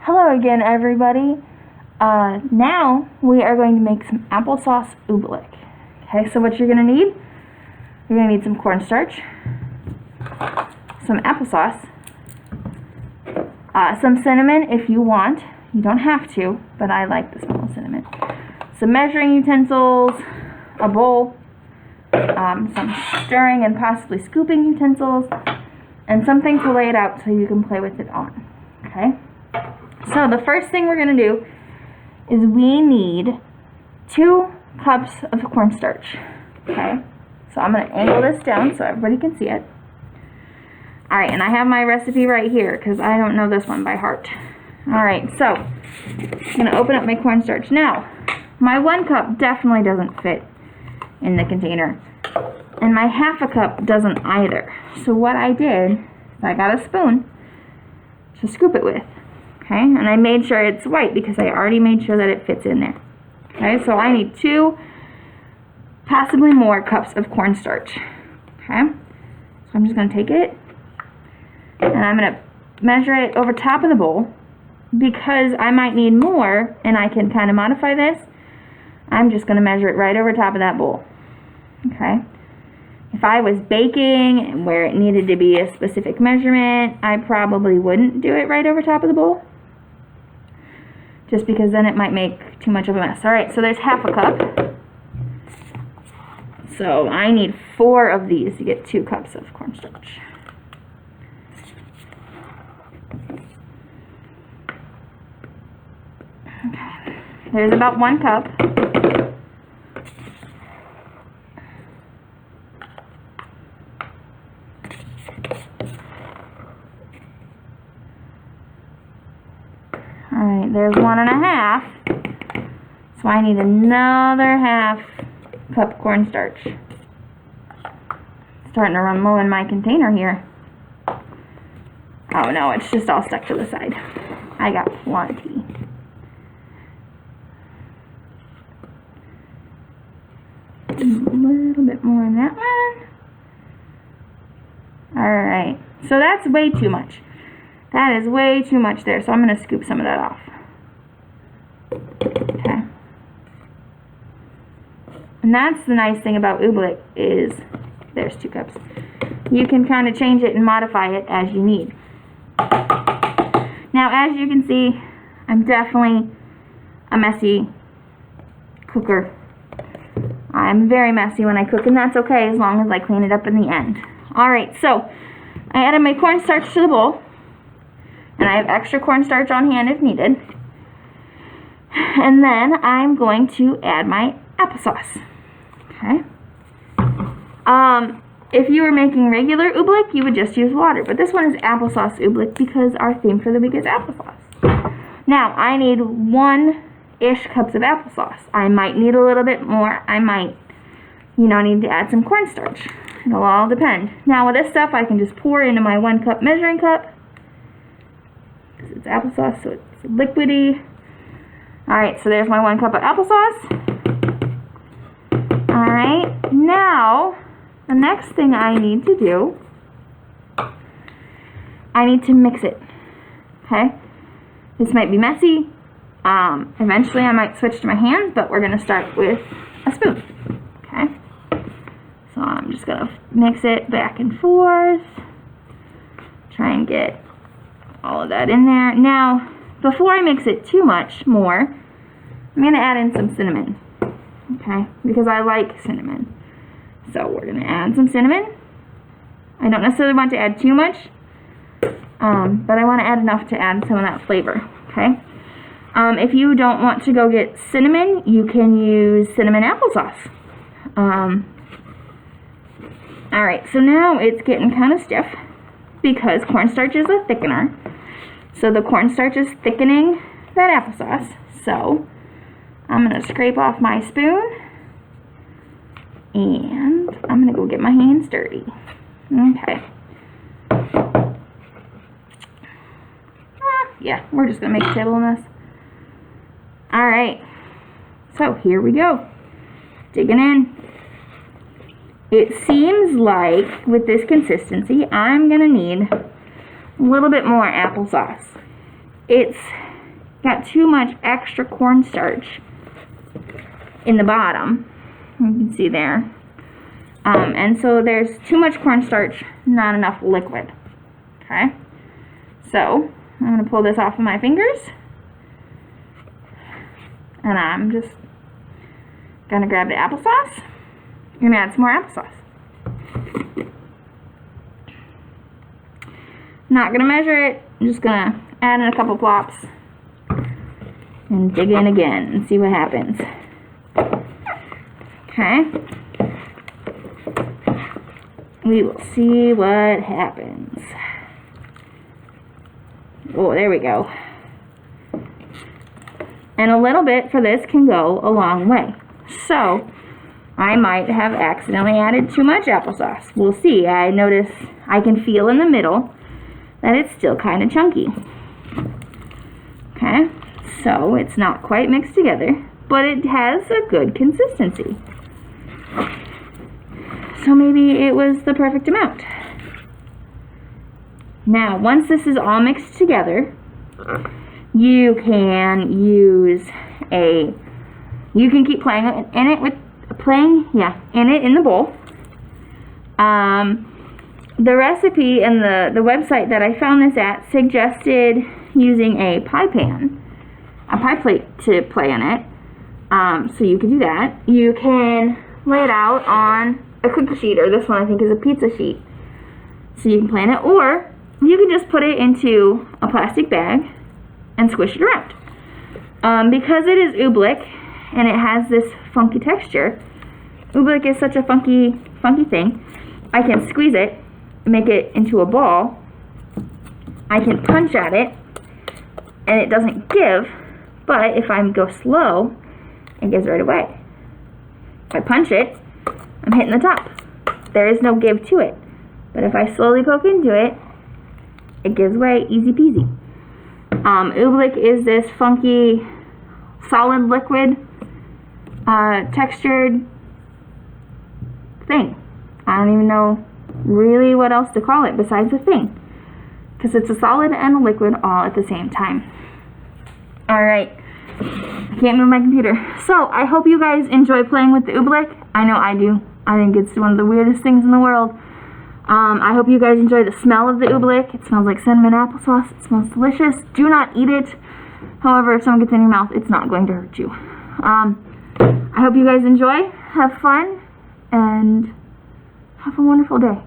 Hello again, everybody. Now we are going to make some applesauce oobleck. Okay, so what you're going to need, you're going to need some cornstarch, some applesauce, some cinnamon if you want. You don't have to, but I like the smell of cinnamon. Some measuring utensils, a bowl, some stirring and possibly scooping utensils, and something to lay it out so you can play with it on. Okay? So the first thing we're going to do is we need 2 cups of cornstarch. Okay? So I'm going to angle this down so everybody can see it. Alright, and I have my recipe right here because I don't know this one by heart. Alright, so I'm going to open up my cornstarch. Now, my 1 cup definitely doesn't fit in the container. And my 1/2 cup doesn't either. So what I did is I got a spoon to scoop it with. Okay, and I made sure it's white because I already made sure that it fits in there. Okay, so I need 2, possibly more cups of cornstarch. Okay, so I'm just going to take it and I'm going to measure it over top of the bowl because I might need more and I can kind of modify this. I'm just going to measure it right over top of that bowl. Okay, if I was baking and where it needed to be a specific measurement, I probably wouldn't do it right over top of the bowl, just because then it might make too much of a mess. Alright, so there's 1/2 cup. So I need 4 of these to get 2 cups of cornstarch. Okay, there's about 1 cup. Alright, there's 1 1/2. So I need another 1/2 cup cornstarch. Starting to run low in my container here. Oh no, it's just all stuck to the side. I got plenty. A little bit more in that one. Alright, so that's way too much. That is way too much there, so I'm going to scoop some of that off. Okay. And that's the nice thing about oobleck is there's 2 cups. You can kind of change it and modify it as you need. Now, as you can see, I'm definitely a messy cooker. I'm very messy when I cook, and that's okay as long as I clean it up in the end. Alright, so I added my cornstarch to the bowl. And I have extra cornstarch on hand if needed. And then I'm going to add my applesauce. Okay. If you were making regular oobleck, you would just use water. But this one is Applesauce Oobleck because our theme for the week is applesauce. Now, I need 1-ish cups of applesauce. I might need a little bit more. I might, need to add some cornstarch. It'll all depend. Now, with this stuff, I can just pour into my 1 cup measuring cup. It's applesauce, so it's liquidy. Alright, so there's my 1 cup of applesauce. Alright, now the next thing I need to do, I need to mix it. Okay? This might be messy. Eventually I might switch to my hands, but we're going to start with a spoon. Okay? So I'm just going to mix it back and forth. Try and get all of that in there. Now, before I mix it too much more, I'm going to add in some cinnamon. Okay? Because I like cinnamon. So we're going to add some cinnamon. I don't necessarily want to add too much, but I want to add enough to add some of that flavor. Okay? If you don't want to go get cinnamon, you can use cinnamon applesauce. Alright, so now it's getting kind of stiff because cornstarch is a thickener. So the cornstarch is thickening that applesauce. So I'm going to scrape off my spoon and I'm going to go get my hands dirty. Okay. Yeah, we're just going to make a table in this. Alright, so here we go. Digging in. It seems like with this consistency, I'm going to need a little bit more applesauce. It's got too much extra cornstarch in the bottom. You can see there. And so there's too much cornstarch, not enough liquid. Okay? So, I'm going to pull this off of my fingers. And I'm just going to grab the applesauce and add some more applesauce. Not going to measure it. I'm just going to add in a couple plops and dig in again and see what happens. Okay. We will see what happens. Oh, there we go. And a little bit for this can go a long way. So, I might have accidentally added too much applesauce. We'll see. I notice I can feel in the middle that it's still kind of chunky. Okay, so it's not quite mixed together, but it has a good consistency. So maybe it was the perfect amount. Now, once this is all mixed together, you can use you can keep playing in it in the bowl. The recipe and the website that I found this at suggested using a pie plate to play in it. So you can do that. You can lay it out on a cookie sheet, or this one I think is a pizza sheet. So you can play in it, or you can just put it into a plastic bag and squish it around. Because it is oobleck and it has this funky texture, oobleck is such a funky thing, I can squeeze it, make it into a ball, I can punch at it, and it doesn't give, but if I go slow, it gives right away. If I punch it, I'm hitting the top. There is no give to it. But if I slowly poke into it, it gives way, easy peasy. Oobleck is this funky, solid liquid, textured thing. I don't even know really what else to call it besides a thing, because it's a solid and a liquid all at the same time. Alright, I can't move my computer. So, I hope you guys enjoy playing with the oobleck. I know I do. I think it's one of the weirdest things in the world. I hope you guys enjoy the smell of the oobleck. It smells like cinnamon applesauce. It smells delicious. Do not eat it. However, if someone gets in your mouth, it's not going to hurt you. I hope you guys enjoy, have fun, and have a wonderful day.